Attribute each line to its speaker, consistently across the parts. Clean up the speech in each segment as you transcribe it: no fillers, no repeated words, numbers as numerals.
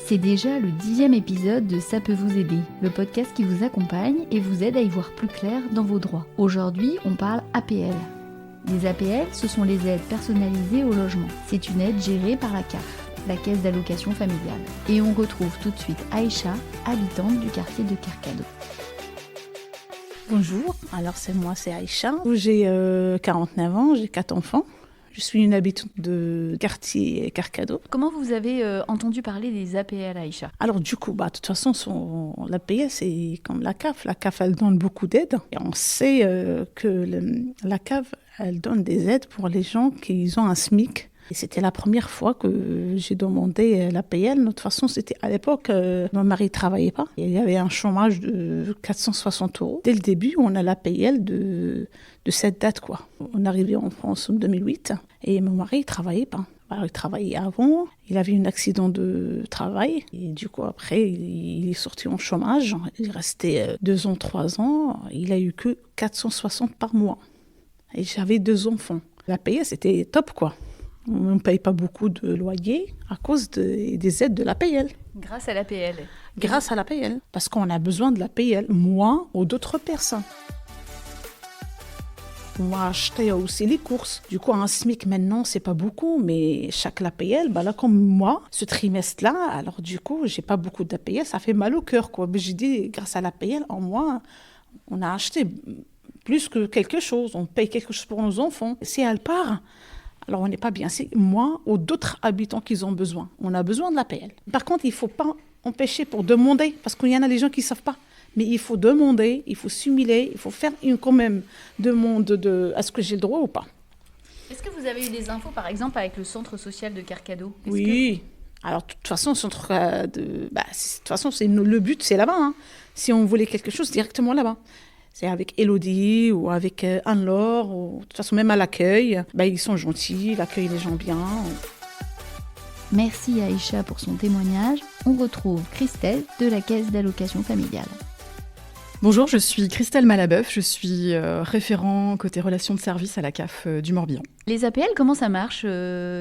Speaker 1: C'est déjà le 10e épisode de Ça peut vous aider, le podcast qui vous accompagne et vous aide à y voir plus clair dans vos droits. Aujourd'hui, on parle APL. Les APL, ce sont les aides personnalisées au logement. C'est une aide gérée par la CAF, la Caisse d'allocation familiale. Et on retrouve tout de suite Aïcha, habitante du quartier de Kerkado.
Speaker 2: Bonjour, alors c'est Aïcha. J'ai 49 ans, j'ai 4 enfants. Je suis une habitante de quartier Kerkado.
Speaker 1: Comment vous avez entendu parler des APL, Aïcha ?
Speaker 2: Alors du coup, de toute façon, l'APL, c'est comme la CAF. La CAF, elle donne beaucoup d'aides. Et on sait que la CAF, elle donne des aides pour les gens qui ont un SMIC. Et c'était la première fois que j'ai demandé l'APL. De toute façon, c'était à l'époque, mon mari ne travaillait pas. Il y avait un chômage de 460 €. Dès le début, on a l'APL de cette date, quoi. On est arrivé en France en 2008 et mon mari ne travaillait pas. Alors, il travaillait avant, il avait un accident de travail et du coup après il est sorti en chômage. Il restait 2 ans, 3 ans, il a eu que 460 par mois. Et j'avais 2 enfants. L'APL, c'était top, quoi. On ne paye pas beaucoup de loyer à cause des aides de l'APL.
Speaker 1: Grâce à l'APL.
Speaker 2: Grâce à l'APL. Parce qu'on a besoin de l'APL, moi ou d'autres personnes. On va acheter aussi les courses. Du coup, un SMIC maintenant, c'est pas beaucoup, mais chaque l'APL, là, comme moi, ce trimestre-là, alors du coup, j'ai pas beaucoup d'APL, ça fait mal au cœur, quoi. Mais j'ai dit, grâce à l'APL, en mois, on a acheté plus que quelque chose. On paye quelque chose pour nos enfants. Si elle part, alors on n'est pas bien. C'est moi ou d'autres habitants qui ont besoin. On a besoin de l'APL. Par contre, il ne faut pas empêcher pour demander, parce qu'il y en a des gens qui ne savent pas. Mais il faut demander, il faut simuler, il faut faire quand même demande est-ce que j'ai le droit ou pas.
Speaker 1: Est-ce que vous avez eu des infos, par exemple, avec le centre social de Kerkado ?
Speaker 2: Oui. Alors, de toute façon, de toute façon, le but, c'est là-bas. Hein. Si on voulait quelque chose, directement là-bas. C'est avec Elodie ou avec Anne-Laure, ou de toute façon même à l'accueil. Ils sont gentils, ils accueillent les gens bien.
Speaker 1: Merci à Aïcha pour son témoignage. On retrouve Christelle de la Caisse d'allocation familiale.
Speaker 3: Bonjour, je suis Christelle Malabeuf, je suis référent côté relations de service à la CAF du Morbihan.
Speaker 1: Les APL, comment ça marche,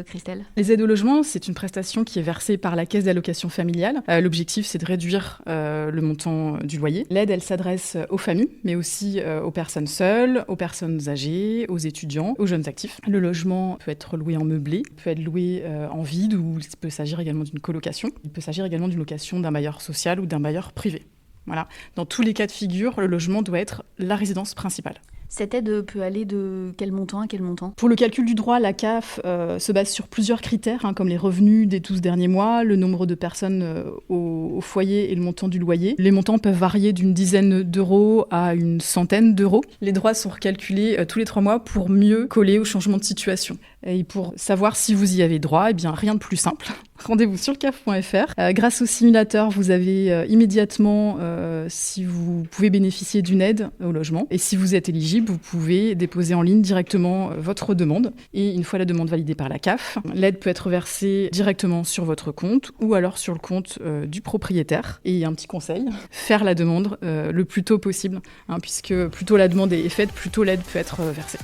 Speaker 1: Christelle ?
Speaker 3: Les aides au logement, c'est une prestation qui est versée par la Caisse d'allocation familiale. L'objectif, c'est de réduire le montant du loyer. L'aide, elle s'adresse aux familles, mais aussi aux personnes seules, aux personnes âgées, aux étudiants, aux jeunes actifs. Le logement peut être loué en meublé, peut être loué en vide, ou il peut s'agir également d'une colocation. Il peut s'agir également d'une location d'un bailleur social ou d'un bailleur privé. Voilà. Dans tous les cas de figure, le logement doit être la résidence principale.
Speaker 1: Cette aide peut aller de quel montant à quel montant ?
Speaker 3: Pour le calcul du droit, la CAF se base sur plusieurs critères, comme les revenus des 12 derniers mois, le nombre de personnes au foyer et le montant du loyer. Les montants peuvent varier d'une dizaine d'euros à une centaine d'euros. Les droits sont recalculés tous les 3 mois pour mieux coller au changement de situation. Et pour savoir si vous y avez droit, rien de plus simple. Rendez-vous sur le caf.fr. Grâce au simulateur, vous avez immédiatement si vous pouvez bénéficier d'une aide au logement. Et si vous êtes éligible, vous pouvez déposer en ligne directement votre demande. Et une fois la demande validée par la CAF, l'aide peut être versée directement sur votre compte ou alors sur le compte du propriétaire. Et un petit conseil, faire la demande le plus tôt possible, puisque plus tôt la demande est faite, plus tôt l'aide peut être versée.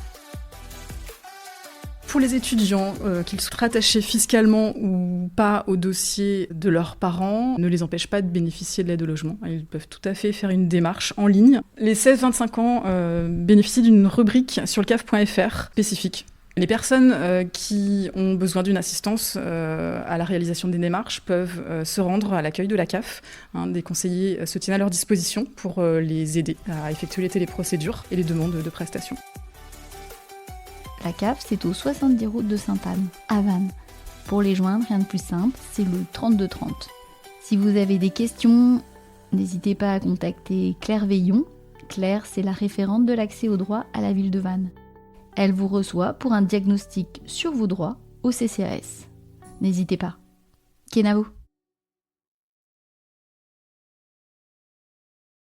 Speaker 3: Pour les étudiants, qu'ils soient rattachés fiscalement ou pas au dossier de leurs parents, ne les empêche pas de bénéficier de l'aide au logement. Ils peuvent tout à fait faire une démarche en ligne. Les 16-25 ans bénéficient d'une rubrique sur le caf.fr spécifique. Les personnes qui ont besoin d'une assistance à la réalisation des démarches peuvent se rendre à l'accueil de la CAF. Des conseillers se tiennent à leur disposition pour les aider à effectuer les téléprocédures et les demandes de prestations.
Speaker 1: La CAF, c'est au 70 route de Sainte-Anne, à Vannes. Pour les joindre, rien de plus simple, c'est le 3230. Si vous avez des questions, n'hésitez pas à contacter Claire Veillon. Claire, c'est la référente de l'accès aux droits à la ville de Vannes. Elle vous reçoit pour un diagnostic sur vos droits au CCAS. N'hésitez pas. Kenavo.